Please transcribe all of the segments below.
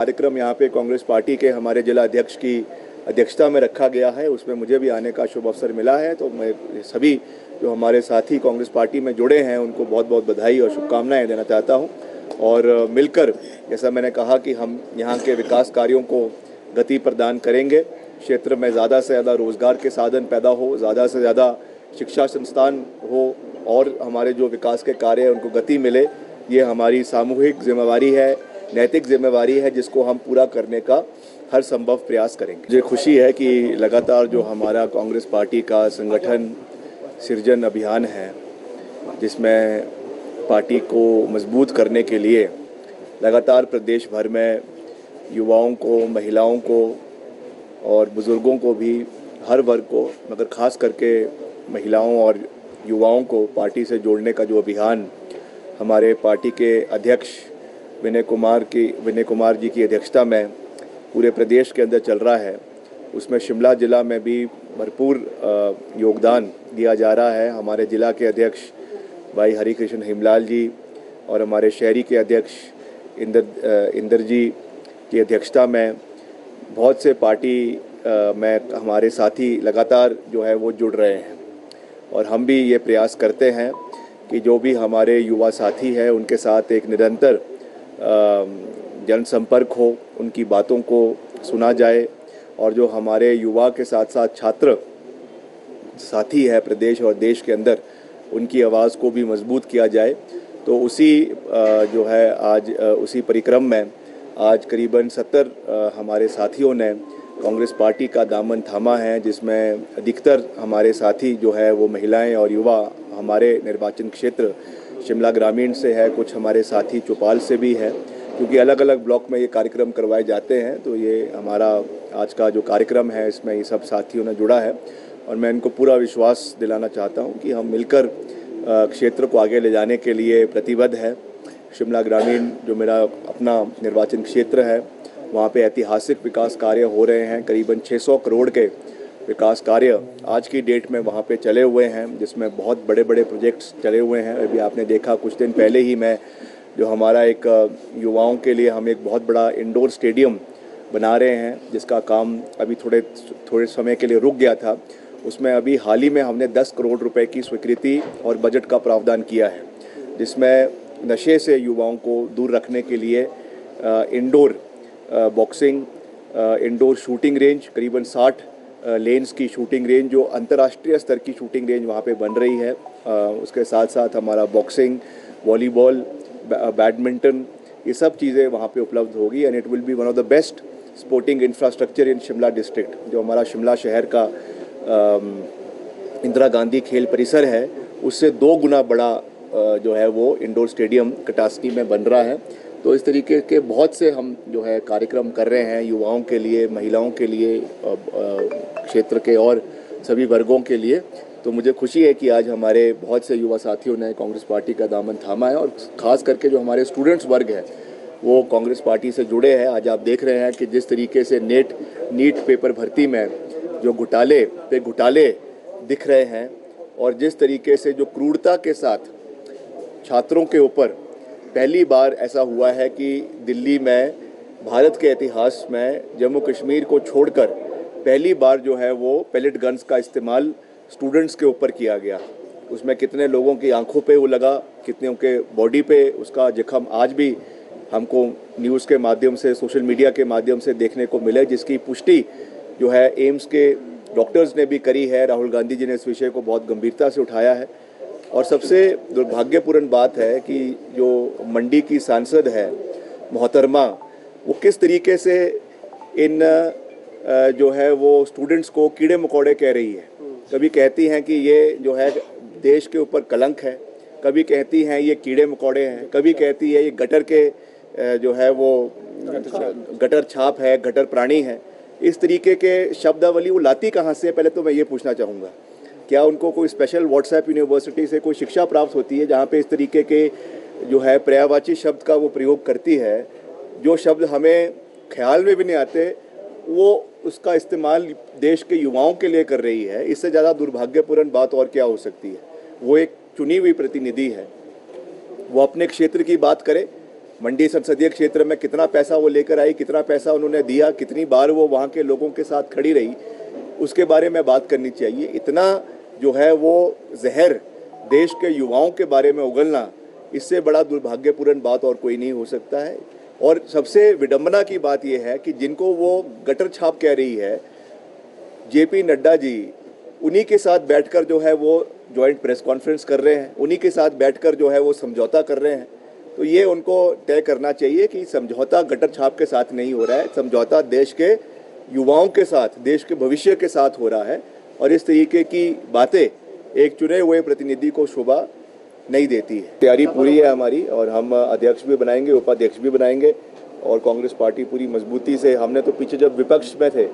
कार्यक्रम यहाँ पे कांग्रेस पार्टी के हमारे जिला अध्यक्ष की अध्यक्षता में रखा गया है, उसमें मुझे भी आने का शुभ अवसर मिला है। तो मैं सभी जो हमारे साथी कांग्रेस पार्टी में जुड़े हैं उनको बहुत बहुत बधाई और शुभकामनाएं देना चाहता हूं। और मिलकर, जैसा मैंने कहा कि हम यहाँ के विकास कार्यों को गति प्रदान करेंगे, क्षेत्र में ज़्यादा से ज़्यादा रोज़गार के साधन पैदा हो, ज़्यादा से ज़्यादा शिक्षा संस्थान हो और हमारे जो विकास के कार्य हैं उनको गति मिले। ये हमारी सामूहिक जिम्मेवारी है, नैतिक जिम्मेवारी है, जिसको हम पूरा करने का हर संभव प्रयास करेंगे। मुझे खुशी है कि लगातार जो हमारा कांग्रेस पार्टी का संगठन सृजन अभियान है, जिसमें पार्टी को मजबूत करने के लिए लगातार प्रदेश भर में युवाओं को, महिलाओं को और बुज़ुर्गों को भी, हर वर्ग को, मगर ख़ास करके महिलाओं और युवाओं को पार्टी से जोड़ने का जो अभियान हमारे पार्टी के अध्यक्ष विनय कुमार जी की अध्यक्षता में पूरे प्रदेश के अंदर चल रहा है, उसमें शिमला जिला में भी भरपूर योगदान दिया जा रहा है। हमारे जिला के अध्यक्ष भाई हरिकृष्ण हिमलाल जी और हमारे शहरी के अध्यक्ष इंदर जी की अध्यक्षता में बहुत से पार्टी में हमारे साथी लगातार जो है वो जुड़ रहे हैं। और हम भी ये प्रयास करते हैं कि जो भी हमारे युवा साथी हैं उनके साथ एक निरंतर जनसंपर्क हो, उनकी बातों को सुना जाए और जो हमारे युवा के साथ साथ छात्र साथी है प्रदेश और देश के अंदर, उनकी आवाज़ को भी मजबूत किया जाए। तो उसी जो है आज उसी परिक्रम में आज करीबन 70 हमारे साथियों ने कांग्रेस पार्टी का दामन थामा है, जिसमें अधिकतर हमारे साथी जो है वो महिलाएं और युवा हमारे निर्वाचन क्षेत्र शिमला ग्रामीण से है, कुछ हमारे साथी चौपाल से भी है, क्योंकि अलग अलग ब्लॉक में ये कार्यक्रम करवाए जाते हैं। तो ये हमारा आज का जो कार्यक्रम है इसमें ये सब साथियों ने जुड़ा है और मैं इनको पूरा विश्वास दिलाना चाहता हूँ कि हम मिलकर क्षेत्र को आगे ले जाने के लिए प्रतिबद्ध है। शिमला ग्रामीण जो मेरा अपना निर्वाचन क्षेत्र है, वहाँ पे ऐतिहासिक विकास कार्य हो रहे हैं। करीबन 600 करोड़ के विकास कार्य आज की डेट में वहाँ पे चले हुए हैं, जिसमें बहुत बड़े बड़े प्रोजेक्ट्स चले हुए हैं। अभी आपने देखा कुछ दिन पहले ही मैं जो हमारा एक युवाओं के लिए हम एक बहुत बड़ा इंडोर स्टेडियम बना रहे हैं, जिसका काम अभी थोड़े समय के लिए रुक गया था। उसमें अभी हाल ही में हमने 10 करोड़ रुपए की स्वीकृति और बजट का प्रावधान किया है, जिसमें नशे से युवाओं को दूर रखने के लिए indoor boxing, indoor shooting range, करीबन 60 लेन्स की शूटिंग रेंज, जो अंतर्राष्ट्रीय स्तर की शूटिंग रेंज वहाँ पे बन रही है। उसके साथ साथ हमारा बॉक्सिंग, वॉलीबॉल, बैडमिंटन, ये सब चीज़ें वहाँ पे उपलब्ध होगी and it will be one of the best sporting infrastructure in Shimla district. जो हमारा शिमला शहर का इंदिरा गांधी खेल परिसर है, उससे 2 गुना बड़ा जो है वो इंडोर स्टेडियम कटासनी में बन रहा है। तो इस तरीके के बहुत से हम जो है कार्यक्रम कर रहे हैं युवाओं के लिए, महिलाओं के लिए, क्षेत्र के और सभी वर्गों के लिए। तो मुझे खुशी है कि आज हमारे बहुत से युवा साथियों ने कांग्रेस पार्टी का दामन थामा है और ख़ास करके जो हमारे स्टूडेंट्स वर्ग है वो कांग्रेस पार्टी से जुड़े हैं। आज आप देख रहे हैं कि जिस तरीके से नीट पेपर भर्ती में जो घोटाले दिख रहे हैं और जिस तरीके से जो क्रूरता के साथ छात्रों के ऊपर पहली बार ऐसा हुआ है कि दिल्ली में भारत के इतिहास में जम्मू कश्मीर को छोड़कर पहली बार जो है वो पैलेट गन्स का इस्तेमाल स्टूडेंट्स के ऊपर किया गया। उसमें कितने लोगों की आंखों पे वो लगा, कितने के बॉडी पे उसका जख्म आज भी हमको न्यूज़ के माध्यम से, सोशल मीडिया के माध्यम से देखने को मिले, जिसकी पुष्टि जो है एम्स के डॉक्टर्स ने भी करी है। राहुल गांधी जी ने इस विषय को बहुत गंभीरता से उठाया है। और सबसे दुर्भाग्यपूर्ण बात है कि जो मंडी की सांसद है मोहतरमा, वो किस तरीके से इन जो है वो स्टूडेंट्स को कीड़े मकोड़े कह रही है। कभी कहती हैं कि ये जो है देश के ऊपर कलंक है, कभी कहती हैं ये कीड़े मकोड़े हैं, कभी कहती है ये गटर के जो है वो गटर छाप है, गटर प्राणी है। इस तरीके के शब्दावली वो लाती कहाँ से? पहले तो मैं ये पूछना चाहूँगा, क्या उनको कोई स्पेशल व्हाट्सएप यूनिवर्सिटी से कोई शिक्षा प्राप्त होती है जहाँ पे इस तरीके के जो है पर्यायवाची शब्द का वो प्रयोग करती है? जो शब्द हमें ख्याल में भी नहीं आते वो उसका इस्तेमाल देश के युवाओं के लिए कर रही है। इससे ज़्यादा दुर्भाग्यपूर्ण बात और क्या हो सकती है? वो एक चुनी हुई प्रतिनिधि है, वो अपने क्षेत्र की बात करे, मंडी संसदीय क्षेत्र में कितना पैसा वो लेकर आई, कितना पैसा उन्होंने दिया, कितनी बार वो वहाँ के लोगों के साथ खड़ी रही, उसके बारे में बात करनी चाहिए। इतना जो है वो जहर देश के युवाओं के बारे में उगलना, इससे बड़ा दुर्भाग्यपूर्ण बात और कोई नहीं हो सकता है। और सबसे विडंबना की बात यह है कि जिनको वो गटर छाप कह रही है, जेपी नड्डा जी, उन्हीं के साथ बैठकर जो है वो जॉइंट प्रेस कॉन्फ्रेंस कर रहे हैं, उन्हीं के साथ बैठकर जो है वो समझौता कर रहे हैं। तो ये उनको तय करना चाहिए कि समझौता गटर छाप के साथ नहीं हो रहा है, समझौता देश के युवाओं के साथ, देश के भविष्य के साथ हो रहा है। और इस तरीके की बातें एक चुने हुए प्रतिनिधि को शोभा नहीं देती है। तैयारी पूरी है हमारी और हम अध्यक्ष भी बनाएंगे, उपाध्यक्ष भी बनाएंगे और कांग्रेस पार्टी पूरी मजबूती से, हमने तो पीछे जब विपक्ष में थे,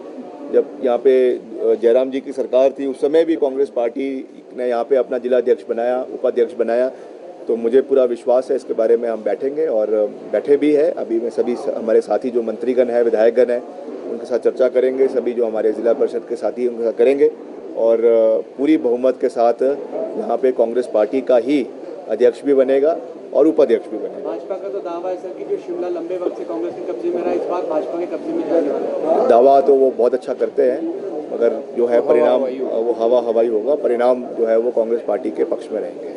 जब यहाँ पे जयराम जी की सरकार थी, उस समय भी कांग्रेस पार्टी ने यहाँ पे अपना जिला अध्यक्ष बनाया, उपाध्यक्ष बनाया। तो मुझे पूरा विश्वास है इसके बारे में हम बैठेंगे और बैठे भी है। अभी मैं सभी हमारे साथी जो मंत्रीगण हैं, विधायकगण हैं, उनके साथ चर्चा करेंगे, सभी जो हमारे जिला परिषद के साथी उनके साथ करेंगे और पूरी बहुमत के साथ यहाँ पे कांग्रेस पार्टी का ही अध्यक्ष भी बनेगा और उपाध्यक्ष भी बनेगा। भाजपा का तो दावा है सर कि जो शिमला लंबे वक्त से कांग्रेस के कब्जे में रहा, इस बार भाजपा के कब्जे में जाने वाला है। दावा तो वो बहुत अच्छा करते हैं, मगर जो है परिणाम वो हवा हवाई होगा, परिणाम जो है वो कांग्रेस पार्टी के पक्ष में रहेंगे।